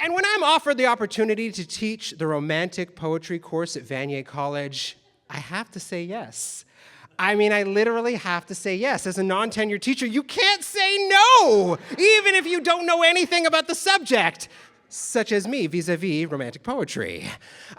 And when I'm offered the opportunity to teach the romantic poetry course at Vanier College, I have to say yes. I mean, I literally have to say yes. As a non-tenured teacher, you can't say no, even if you don't know anything about the subject, such as me vis-a-vis romantic poetry.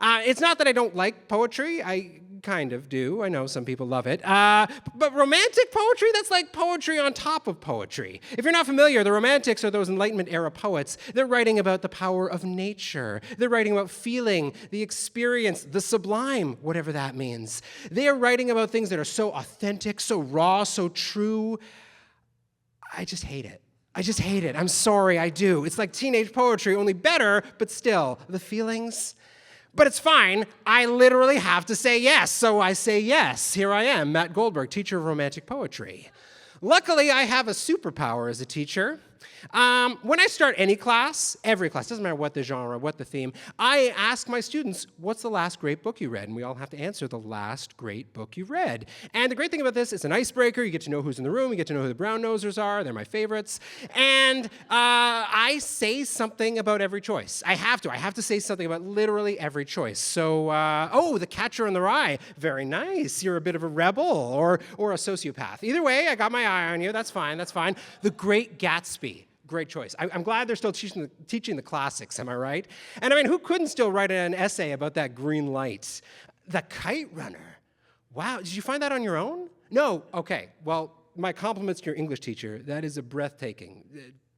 It's not that I don't like poetry. I kind of do. I know some people love it. But romantic poetry, that's like poetry on top of poetry. If you're not familiar, the Romantics are those Enlightenment-era poets. They're writing about the power of nature. They're writing about feeling, the experience, the sublime, whatever that means. They are writing about things that are so authentic, so raw, so true. I just hate it. I just hate it. I'm sorry, I do. It's like teenage poetry, only better, but still, the feelings. But it's fine. I literally have to say yes, so I say yes. Here I am, Matt Goldberg, teacher of romantic poetry. Luckily, I have a superpower as a teacher. When I start any class, every class, doesn't matter what the genre, what the theme, I ask my students, what's the last great book you read? And we all have to answer the last great book you read. And the great thing about this, it's an icebreaker. You get to know who's in the room. You get to know who the brown nosers are. They're my favorites. And I say something about every choice. I have to. I have to say something about literally every choice. So, The Catcher in the Rye. Very nice. You're a bit of a rebel or a sociopath. Either way, I got my eye on you. That's fine. That's fine. The Great Gatsby. Great choice. I'm glad they're still teaching the classics, am I right? And I mean, who couldn't still write an essay about that green light? The Kite Runner. Wow, did you find that on your own? No, okay. Well, my compliments to your English teacher. That is a breathtaking,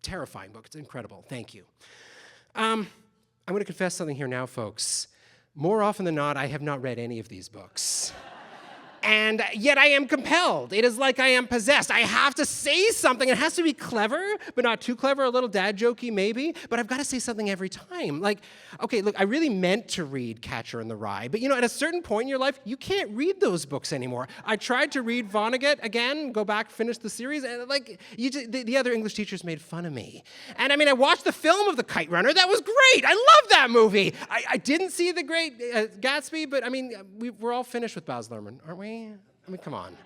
terrifying book. It's incredible. Thank you. I'm going to confess something here now, folks. More often than not, I have not read any of these books. And yet I am compelled. It is like I am possessed. I have to say something. It has to be clever, but not too clever, a little dad jokey maybe, but I've got to say something every time. Like, okay, look, I really meant to read Catcher in the Rye, but at a certain point in your life, you can't read those books anymore. I tried to read Vonnegut again, go back, finish the series, and the other English teachers made fun of me. And I mean, I watched the film of The Kite Runner. That was great. I love that movie. I didn't see The Great Gatsby, but I mean, we're all finished with Baz Luhrmann, aren't we? I mean, come on.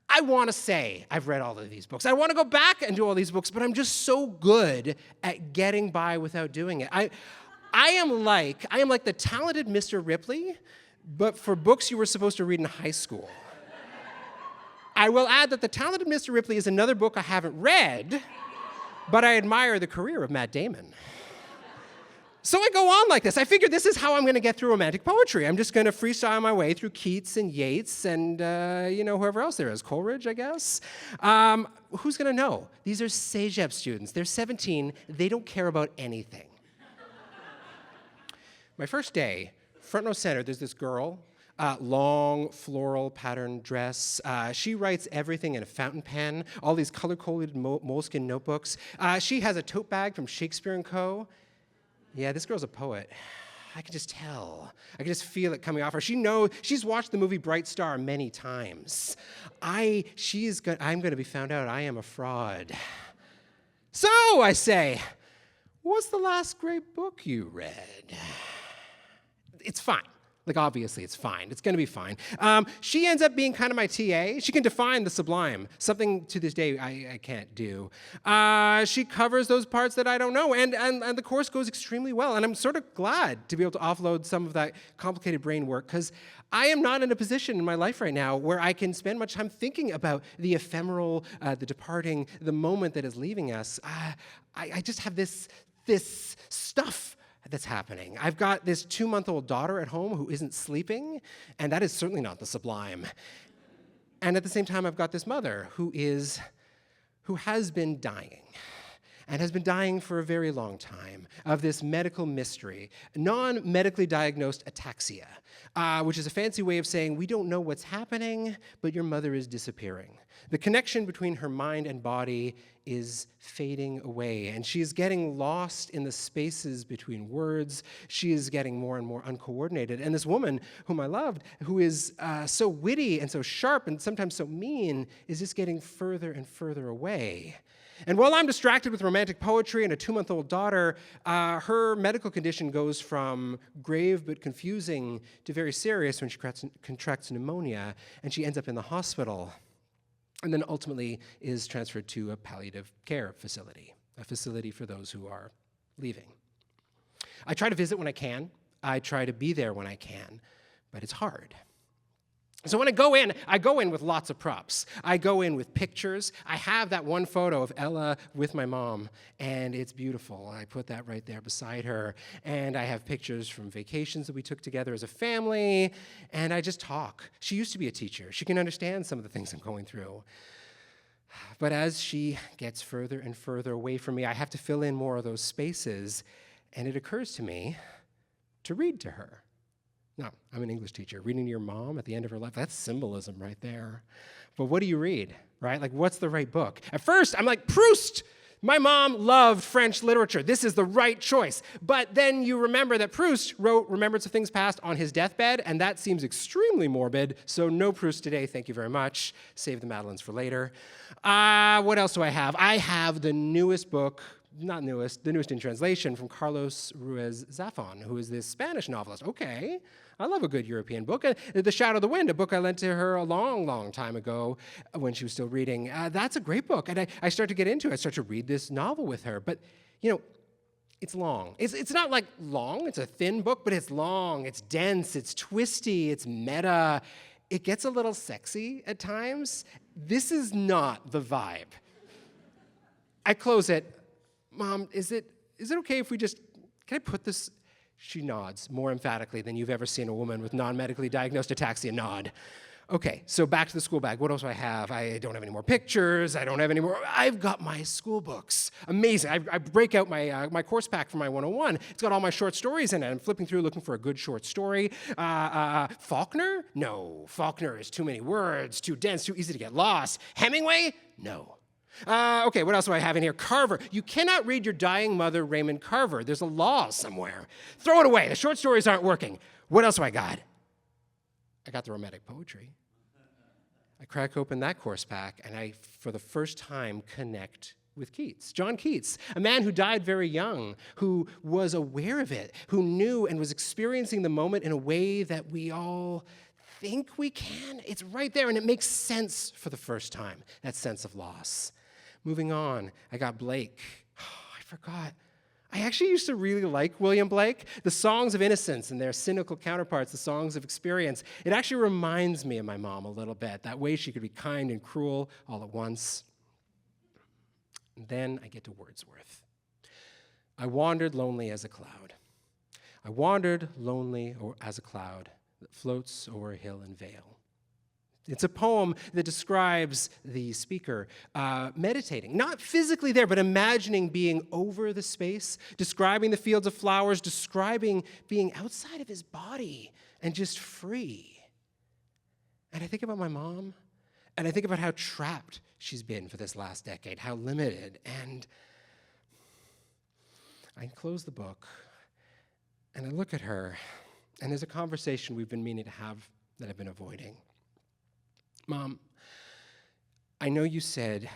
I want to say I've read all of these books. I want to go back and do all these books, but I'm just so good at getting by without doing it. I am like the talented Mr. Ripley, but for books you were supposed to read in high school. I will add that The Talented Mr. Ripley is another book I haven't read, but I admire the career of Matt Damon. So I go on like this. I figured this is how I'm going to get through romantic poetry. I'm just going to freestyle my way through Keats and Yeats and, whoever else there is. Coleridge, I guess. Who's going to know? These are CEGEP students. They're 17. They don't care about anything. My first day, front row center, there's this girl, long floral pattern dress. She writes everything in a fountain pen, all these color-coded moleskin notebooks. She has a tote bag from Shakespeare & Co. Yeah, this girl's a poet. I can just tell. I can just feel it coming off her. She knows, she's watched the movie Bright Star many times. I'm going to be found out I am a fraud. So, I say, what's the last great book you read? It's fine. Like, obviously, it's fine. It's going to be fine. She ends up being kind of my TA. She can define the sublime, something to this day I can't do. She covers those parts that I don't know, and the course goes extremely well. And I'm sort of glad to be able to offload some of that complicated brain work, because I am not in a position in my life right now where I can spend much time thinking about the ephemeral, the departing, the moment that is leaving us. I just have this stuff that's happening. I've got this 2-month-old daughter at home who isn't sleeping, and that is certainly not the sublime. And at the same time, I've got this mother who has been dying, and has been dying for a very long time, of this medical mystery, non-medically diagnosed ataxia, which is a fancy way of saying we don't know what's happening, but your mother is disappearing. The connection between her mind and body is fading away, and she is getting lost in the spaces between words. She is getting more and more uncoordinated. And this woman, whom I loved, who is so witty and so sharp and sometimes so mean, is just getting further and further away. And while I'm distracted with romantic poetry and a 2-month-old daughter, her medical condition goes from grave but confusing to very serious when she contracts pneumonia, and she ends up in the hospital, and then ultimately is transferred to a palliative care facility. a facility for those who are leaving. I try to visit when I can. I try to be there when I can, but it's hard. So when I go in with lots of props. I go in with pictures. I have that one photo of Ella with my mom, and it's beautiful. I put that right there beside her. And I have pictures from vacations that we took together as a family, and I just talk. She used to be a teacher. She can understand some of the things I'm going through. But as she gets further and further away from me, I have to fill in more of those spaces, and it occurs to me to read to her. No, I'm an English teacher. Reading to your mom at the end of her life, that's symbolism right there. But what do you read, right? Like, what's the right book? At first, I'm like, Proust! My mom loved French literature. This is the right choice. But then you remember that Proust wrote Remembrance of Things Past on his deathbed, and that seems extremely morbid, so no Proust today, thank you very much. Save the Madeleines for later. What else do I have? I have the newest book, not newest, the newest in translation from Carlos Ruiz Zafón, who is this Spanish novelist. Okay, I love a good European book. The Shadow of the Wind, a book I lent to her a long, long time ago when she was still reading. That's a great book, and I start to get into it. I start to read this novel with her, but it's long. It's not like long, it's a thin book, but it's long, it's dense, it's twisty, it's meta. It gets a little sexy at times. This is not the vibe. I close it. Mom, is it okay if we just, can I put this? She nods more emphatically than you've ever seen a woman with non-medically diagnosed ataxia nod. Okay, so back to the school bag. What else do I have? I don't have any more pictures. I don't have any more. I've got my school books. Amazing. I break out my course pack for my 101. It's got all my short stories in it. I'm flipping through looking for a good short story. Faulkner? No. Faulkner is too many words, too dense, too easy to get lost. Hemingway? No. Okay, what else do I have in here? Carver. You cannot read your dying mother, Raymond Carver. There's a law somewhere. Throw it away. The short stories aren't working. What else do I got? I got the romantic poetry. I crack open that course pack, and I, for the first time, connect with Keats. John Keats, a man who died very young, who was aware of it, who knew and was experiencing the moment in a way that we all think we can. It's right there, and it makes sense for the first time, that sense of loss. Moving on, I got Blake. I forgot. I actually used to really like William Blake. The Songs of Innocence and their cynical counterparts, the Songs of Experience. It actually reminds me of my mom a little bit, that way she could be kind and cruel all at once. And then I get to Wordsworth. I wandered lonely as a cloud. I wandered lonely as a cloud that floats over a hill and vale. It's a poem that describes the speaker meditating, not physically there, but imagining being over the space, describing the fields of flowers, describing being outside of his body and just free. And I think about my mom, and I think about how trapped she's been for this last decade, how limited. And I close the book, and I look at her, and there's a conversation we've been meaning to have that I've been avoiding. Mom, I know you said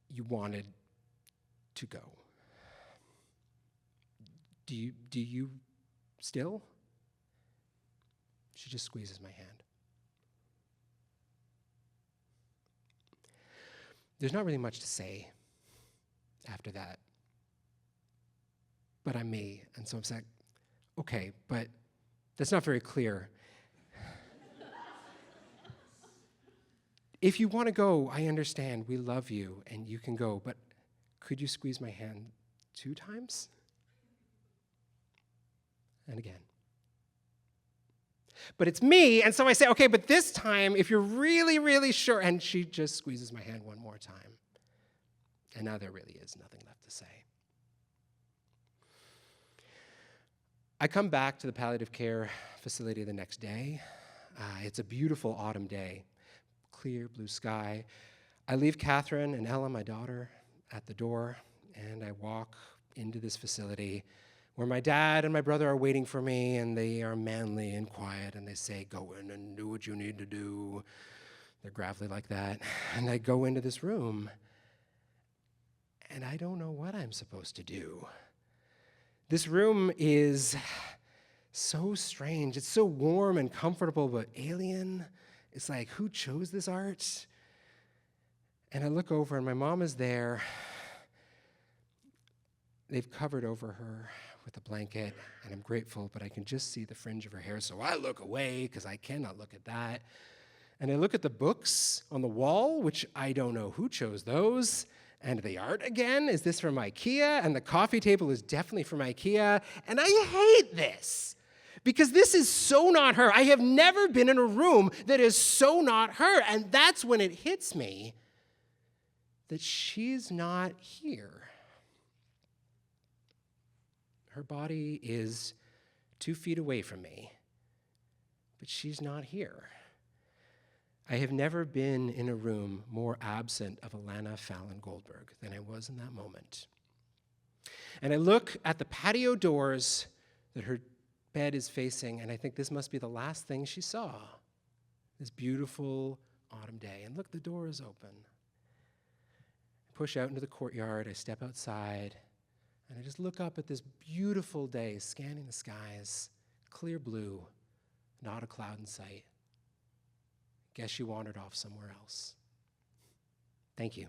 you wanted to go. Do you still? She just squeezes my hand. There's not really much to say after that. But I'm me, and so I'm saying, okay, but that's not very clear. If you want to go, I understand. We love you, and you can go. But could you squeeze my hand 2 times? And again. But it's me, and so I say, okay, but this time, if you're really, really sure, and she just squeezes my hand one more time. And now there really is nothing left to say. I come back to the palliative care facility the next day. It's a beautiful autumn day. Clear blue sky. I leave Catherine and Ella, my daughter, at the door, and I walk into this facility where my dad and my brother are waiting for me, and they are manly and quiet, and they say, go in and do what you need to do. They're gravelly like that. And I go into this room, and I don't know what I'm supposed to do. This room is so strange. It's so warm and comfortable, but alien. It's like, who chose this art? And I look over, and my mom is there, They've covered over her with a blanket, and I'm grateful, but I can just see the fringe of her hair, so I look away because I cannot look at that. And I look at the books on the wall, which I don't know who chose those. And the art again, is this from IKEA? And the coffee table is definitely from IKEA. And I hate this because this is so not her. I have never been in a room that is so not her. And that's when it hits me that she's not here. Her body is 2 feet away from me, but she's not here. I have never been in a room more absent of Alana Fallon Goldberg than I was in that moment. And I look at the patio doors that her bed is facing, and I think this must be the last thing she saw, this beautiful autumn day. And look, the door is open. I push out into the courtyard, I step outside, and I just look up at this beautiful day, scanning the skies, clear blue, not a cloud in sight. Guess she wandered off somewhere else. Thank you.